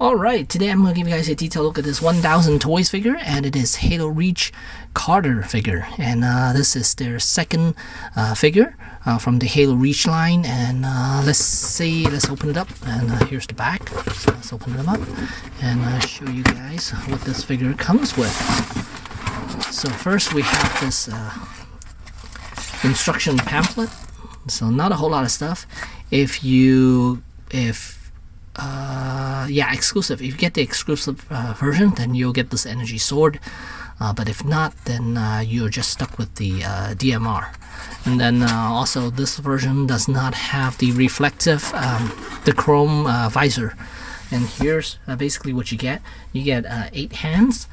Alright, today I'm going to give you guys a detailed look at this 1000 Toys figure, and it is Halo Reach Carter figure. And this is their second figure from the Halo Reach line. And let's open it up. And here's the back. So let's open them up and show you guys what this figure comes with. So first we have this instruction pamphlet. So not a whole lot of stuff. Exclusive. If you get the exclusive version, then you'll get this energy sword. But if not, then you're just stuck with the DMR. And then also this version does not have the reflective, the chrome visor. And here's basically what you get. You get 8 hands,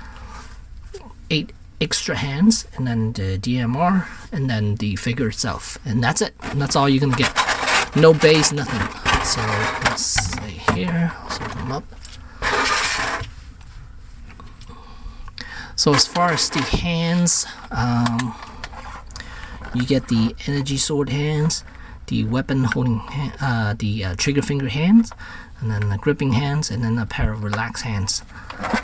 8 extra hands, and then the DMR, and then the figure itself. And that's it. And that's all you're gonna get. No base, nothing. So let's see here. Let's open them up. So as far as the hands, you get the energy sword hands, the weapon holding, the trigger finger hands, and then the gripping hands, and then a pair of relaxed hands,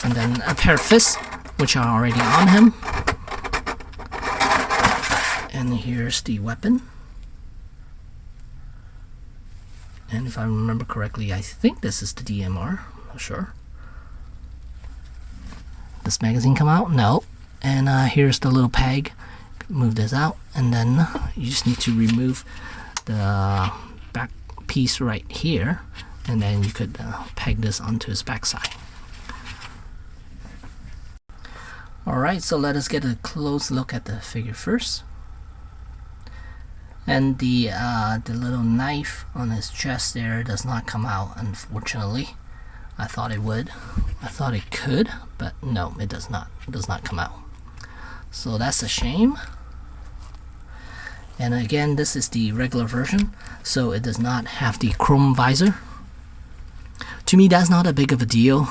and then a pair of fists, which are already on him. And here's the weapon. And if I remember correctly, I think this is the DMR. I'm not sure. This magazine come out? No. And here's the little peg. Move this out, and then you just need to remove the back piece right here, and then you could peg this onto his backside. Alright, so let us get a close look at the figure first. And the little knife on his chest there does not come out, unfortunately. I thought it would. I thought it could, but no, it does not. It does not come out. So that's a shame. And again, this is the regular version, so it does not have the chrome visor. To me, that's not a big of a deal,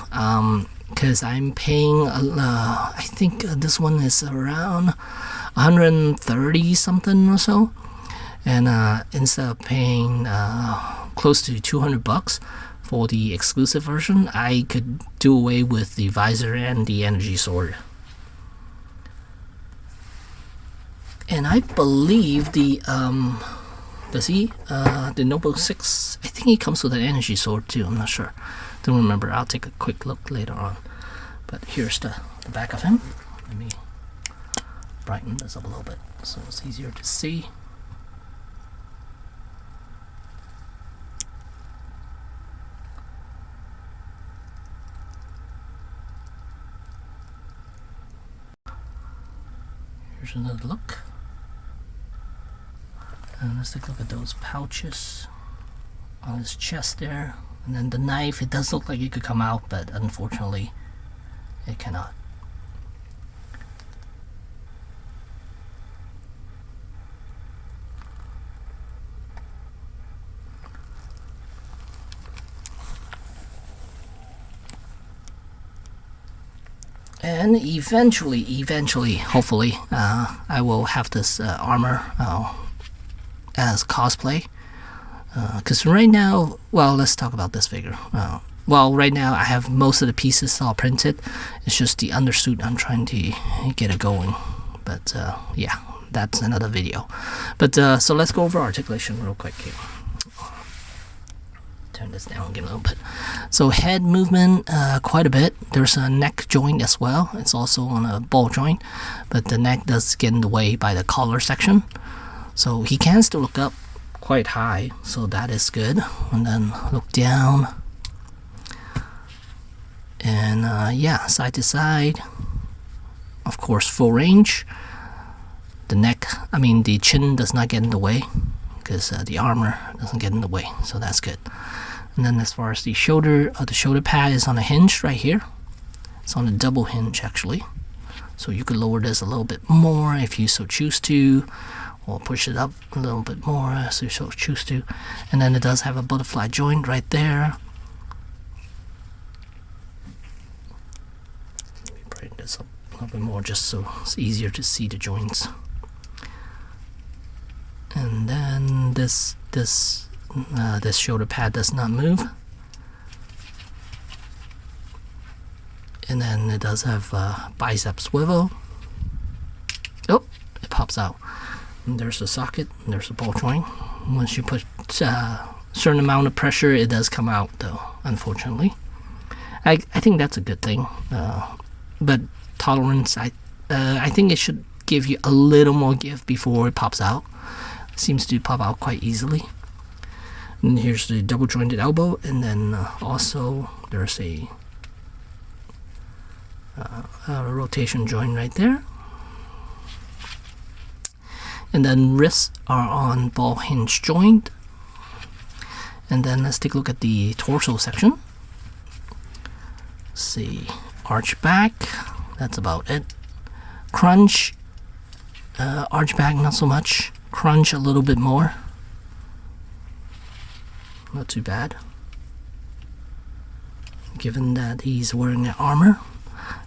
because I'm paying, I think this one is around 130 something or so. And instead of paying close to 200 bucks for the exclusive version, I could do away with the visor and the energy sword. And I believe the Noble 6, I think he comes with an energy sword too. I'm not sure. Don't remember. I'll take a quick look later on. But here's the back of him. Let me brighten this up a little bit so it's easier to see. Here's another look. And let's take a look at those pouches on his chest there. And then the knife, it does look like it could come out, but unfortunately it cannot. And eventually, hopefully, I will have this armor as cosplay. Because right now, well, let's talk about this figure. Well, right now I have most of the pieces all printed. It's just the undersuit I'm trying to get it going. But yeah, that's another video. But so let's go over articulation real quick here. Turn this down again a little bit. So head movement, quite a bit. There's a neck joint as well. It's also on a ball joint, but the neck does get in the way by the collar section. So he can still look up quite high, so that is good. And then look down. And yeah, side to side. Of course, full range. The neck, the chin does not get in the way, because the armor doesn't get in the way, so that's good. And then as far as the shoulder pad is on a hinge right here. It's on a double hinge actually, so you could lower this a little bit more if you so choose to, or push it up a little bit more as you so choose to. And then it does have a butterfly joint right there. Let me brighten this up a little bit more just so it's easier to see the joints. And then this shoulder pad does not move. and then it does have bicep swivel. Oh, it pops out. And there's a socket, and there's a ball joint. Once you put a certain amount of pressure, it does come out though, unfortunately. I think that's a good thing, but tolerance, I think it should give you a little more give before it pops out. It seems to pop out quite easily. And here's the double jointed elbow, and then also there's a rotation joint right there. And then wrists are on ball hinge joint. And then let's take a look at the torso section. Let's see, arch back, that's about it. Crunch, arch back not so much. Crunch a little bit more. Not too bad, given that he's wearing the armor.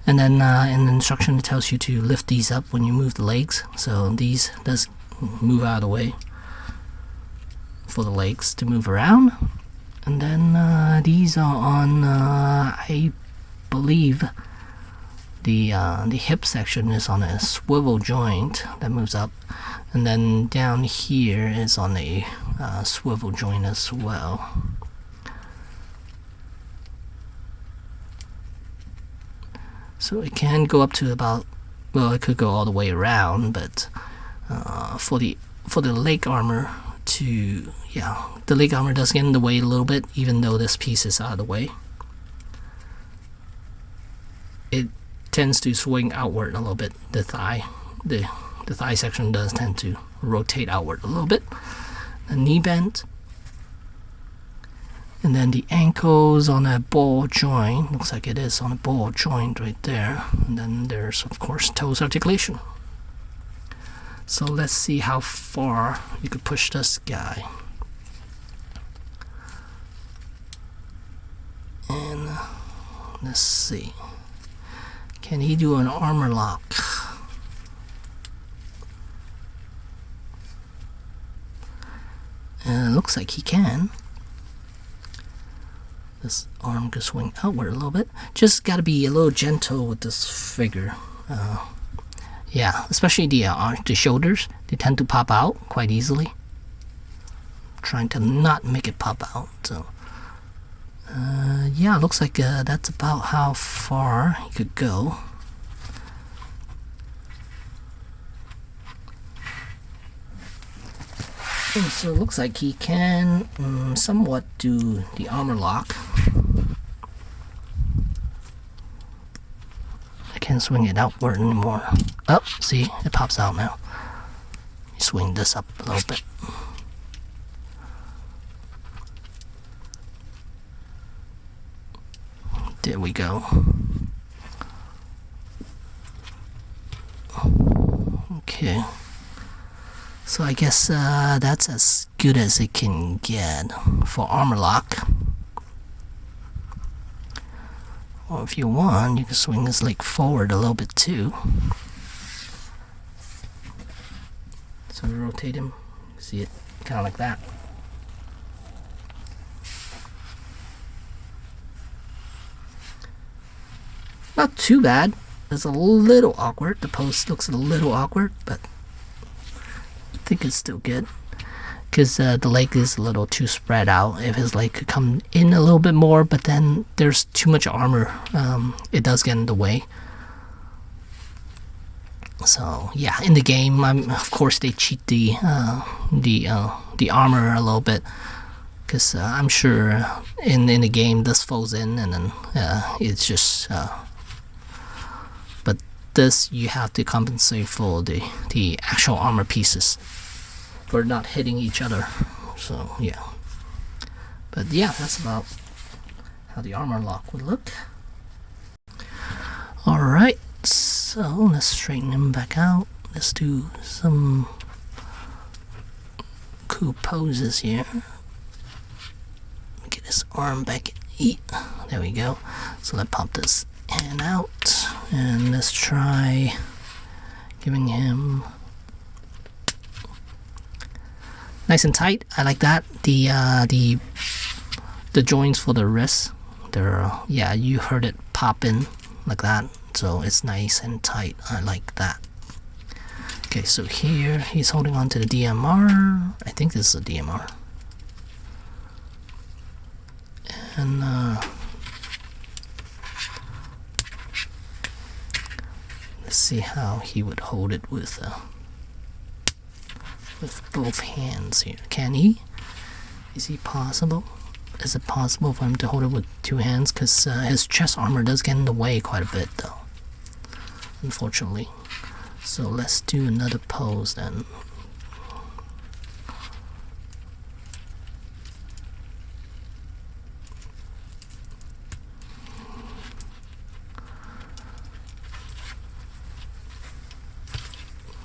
And then in the instruction it tells you to lift these up when you move the legs. So these does move out of the way for the legs to move around. And then these are on, I believe the hip section is on a swivel joint that moves up, and then down here is on a swivel joint as well. So it can go up to about, well, it could go all the way around, but for the leg armor to, yeah, the leg armor does get in the way a little bit, even though this piece is out of the way. It tends to swing outward a little bit. The thigh section does tend to rotate outward a little bit. The knee bend, and then the ankles on a ball joint. Looks like it is on a ball joint right there. And then there's of course toes articulation. So let's see how far you could push this guy. And let's see. Can he do an armor lock? It looks like he can. This arm could swing outward a little bit. Just got to be a little gentle with this figure. Yeah, especially the shoulders. They tend to pop out quite easily. Trying to not make it pop out. So, yeah, looks like that's about how far he could go. And so it looks like he can somewhat do the armor lock. I can't swing it outward anymore. Oh, see, it pops out now. You swing this up a little bit. There we go. Okay. So I guess that's as good as it can get for armor lock. Or if you want, you can swing his leg forward a little bit too. So rotate him. See it kind of like that. Not too bad. It's a little awkward. The pose looks a little awkward, but I think it's still good. Because the leg is a little too spread out. If his leg could come in a little bit more, but then there's too much armor. It does get in the way. So yeah, in the game, of course they cheat the armor a little bit. Because I'm sure in the game this falls in, and then it's just. But this you have to compensate for the actual armor pieces. For not hitting each other. So yeah, but yeah, that's about how the armor lock would look. Alright, so let's straighten him back out. Let's do some cool poses here. Get his arm back in. There we go. So let's pop this hand out, and let's try giving him nice and tight. I like that. The joints for the wrists, they're yeah, you heard it pop in like that. So it's nice and tight. I like that. Okay, so here he's holding on to the DMR. I think this is a DMR. And let's see how he would hold it with both hands here. Can he? Is he possible? Is it possible for him to hold it with two hands? Because his chest armor does get in the way quite a bit, though, unfortunately. So let's do another pose then.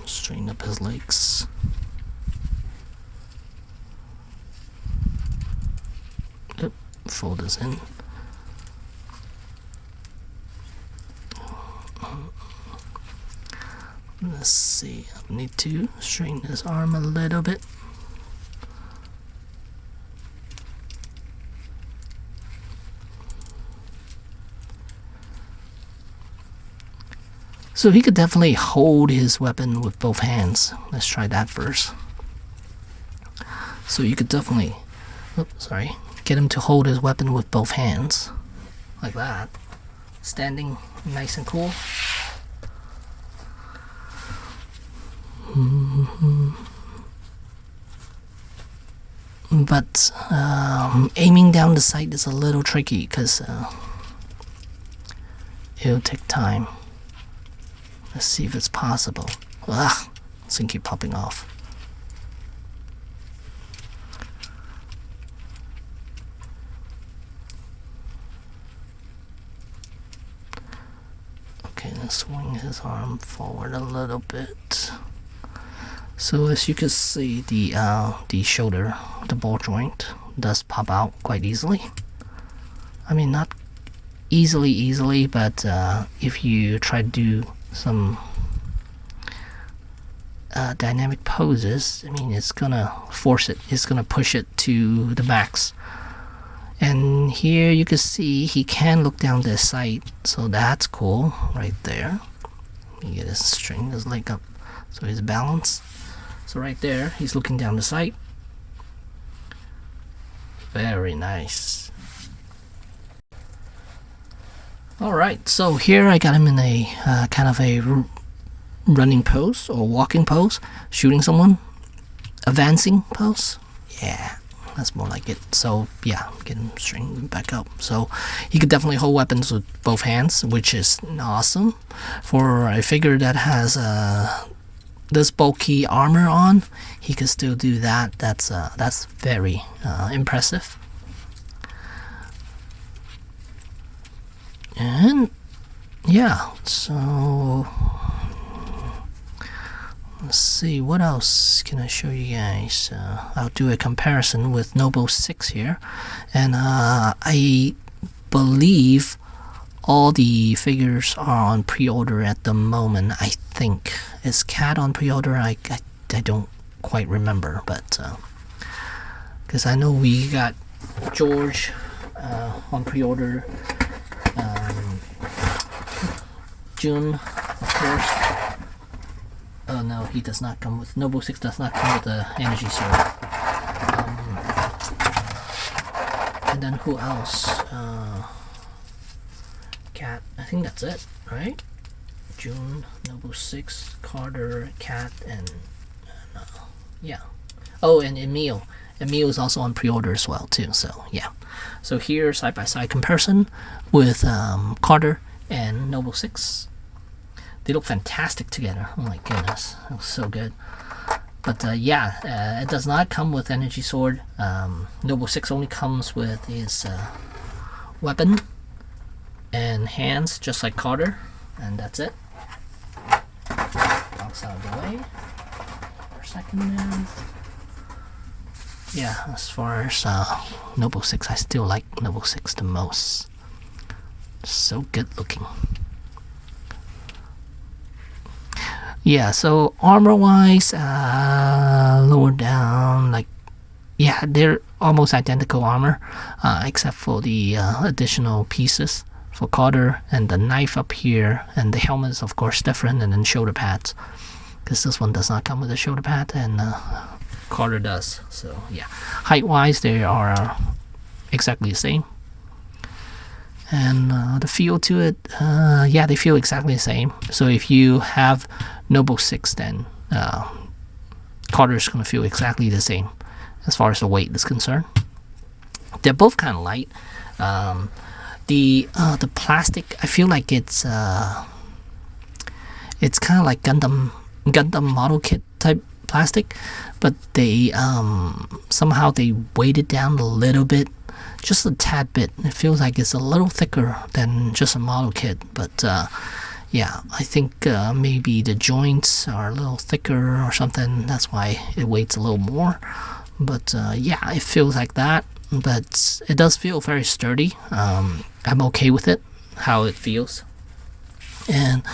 Straighten up his legs. Yep, fold this in. Let's see, I need to straighten his arm a little bit. So he could definitely hold his weapon with both hands. Let's try that first. So you could definitely, get him to hold his weapon with both hands, like that, standing nice and cool. But aiming down the sight is a little tricky because it'll take time. Let's see if it's possible. Ugh, this thing keep popping off. Okay, let's swing his arm forward a little bit. So as you can see, the shoulder, the ball joint, does pop out quite easily. I mean, not easily, but if you try to do some dynamic poses, I mean, it's gonna force it. It's gonna push it to the max. And here you can see he can look down the sight, so that's cool right there. You get his string, his leg up, so his balance. So right there, he's looking down the sight. Very nice. Alright, so here I got him in a kind of a running pose or walking pose, shooting someone, advancing pose. Yeah, that's more like it. So yeah, get him straightened back up. So he could definitely hold weapons with both hands, which is awesome. For a figure that has this bulky armor on, he could still do that. That's very impressive. And yeah, so let's see, what else can I show you guys? I'll do a comparison with Noble 6 here, and I believe all the figures are on pre-order at the moment. I think is Cat on pre-order. I don't quite remember, but because I know we got George on pre-order. June, of course. Oh no, he does not come with Noble 6. Does not come with the energy sword. And then who else? Cat. I think that's it, right? June, Noble 6, Carter, Cat, and yeah. Oh, and Emil. Emil is also on pre-order as well too. So yeah. So here, side-by-side comparison with Carter and Noble 6. They look fantastic together. Oh my goodness, that was so good. But yeah, it does not come with energy sword. Noble 6 only comes with his weapon and hands, just like Carter, and that's it. Box out of the way for a second there. Yeah, as far as Noble 6, I still like Noble 6 the most. So good looking. Yeah, so armor-wise, lower down, like, yeah, they're almost identical armor, except for the additional pieces for Carter, and the knife up here, and the helmet is of course different, and then shoulder pads, because this one does not come with a shoulder pad, and Carter does. So yeah, height wise they are exactly the same, and the feel to it, yeah, they feel exactly the same. So if you have Noble 6, then Carter is going to feel exactly the same as far as the weight is concerned. They're both kind of light. The plastic, I feel like it's kind of like Gundam model kit type plastic, but they somehow they weight it down a little bit, just a tad bit. It feels like it's a little thicker than just a model kit, but yeah, I think maybe the joints are a little thicker or something. That's why it weighs a little more. But yeah, it feels like that. But it does feel very sturdy. I'm okay with it, how it feels. And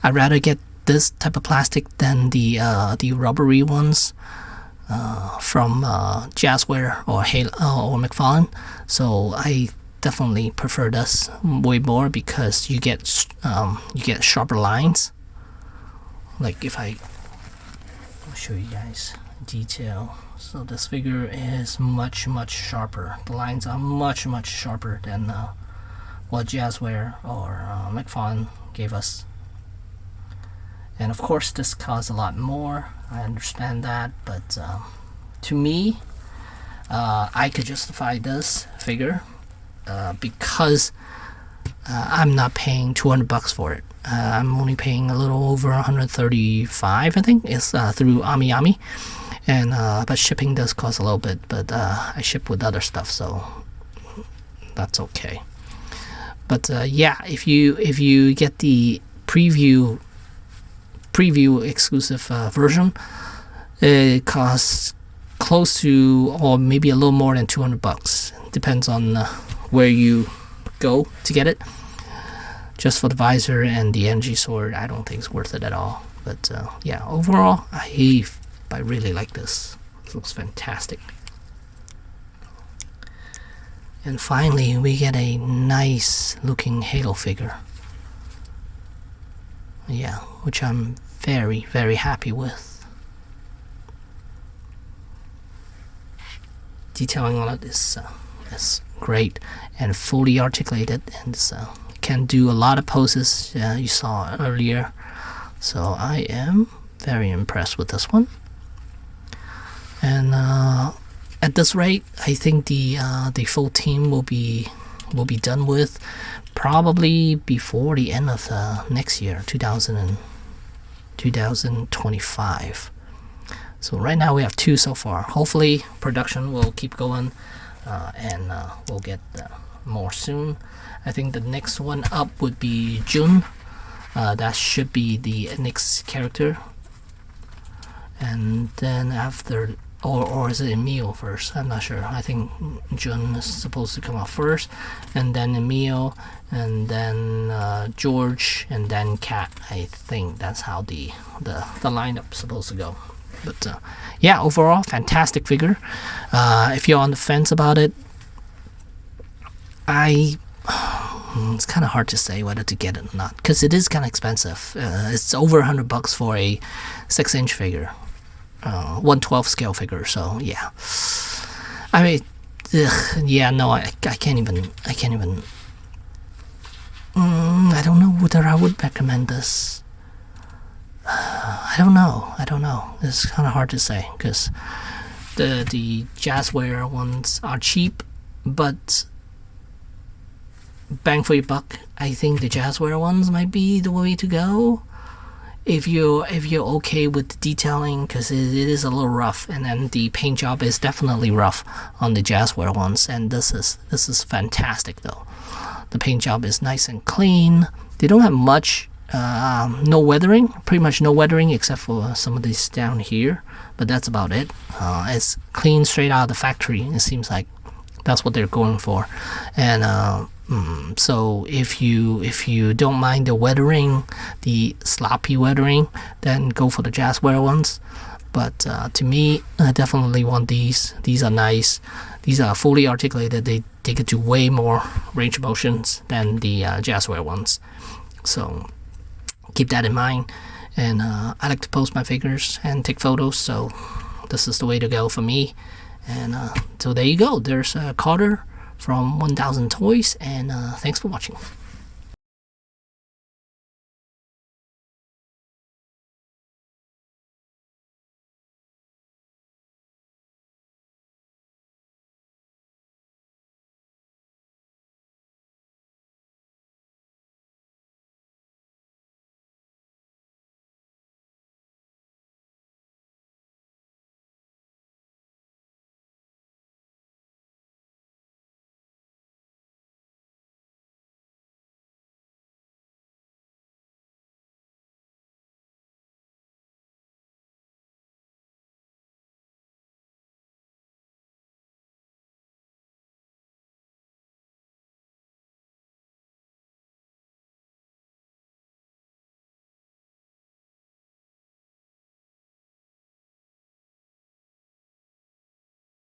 I'd rather get this type of plastic than the rubbery ones from Jazzware or McFarlane. So I definitely prefer this way more, because you get sharper lines. Like if I'll show you guys detail. So this figure is much sharper. The lines are much sharper than what Jazzware or McFarlane gave us. And of course this costs a lot more, I understand that, but to me, I could justify this figure because I'm not paying $200 for it. I'm only paying a little over 135, I think. It's through AmiAmi, and but shipping does cost a little bit, but I ship with other stuff, so that's okay. But yeah, if you get the preview exclusive version, it costs close to, or maybe a little more than $200. Depends on where you go to get it. Just for the visor and the energy sword, I don't think it's worth it at all. But yeah, overall, I really like this. It looks fantastic. And finally, we get a nice looking Halo figure. Yeah, which I'm very happy with. Detailing on it is great and fully articulated, and can do a lot of poses you saw earlier. So I am very impressed with this one. And at this rate, I think the full team will be done with probably before the end of next year, 2025. So right now we have 2 so far. Hopefully production will keep going, and we'll get more soon. I think the next one up would be June. That should be the next character. And then after, or is it Emil first? I'm not sure. I think June is supposed to come out first, and then Emil, and then George, and then Kat. I think that's how the lineup is supposed to go. But yeah, overall, fantastic figure. If you're on the fence about it, it's kind of hard to say whether to get it or not, because it is kind of expensive. It's over $100 for a 6-inch figure, 1/12 scale figure. So yeah, I mean, yeah, no, I can't even. I don't know whether I would recommend this. I don't know. It's kind of hard to say, because the Jazzware ones are cheap, but bang for your buck, I think the Jazzware ones might be the way to go if you're okay with the detailing, because it is a little rough, and then the paint job is definitely rough on the Jazzware ones, and this is fantastic though. The paint job is nice and clean. They don't have much no weathering, pretty much no weathering except for some of these down here, but that's about it. It's clean straight out of the factory. It seems like that's what they're going for. And so if you don't mind the weathering, the sloppy weathering, then go for the Jazzware ones. But to me, I definitely want these. These are nice. These are fully articulated. They get to way more range of motions than the Jazzware ones. So keep that in mind. And I like to post my figures and take photos, so this is the way to go for me. And so there you go. There's Carter from 1000 Toys, and thanks for watching.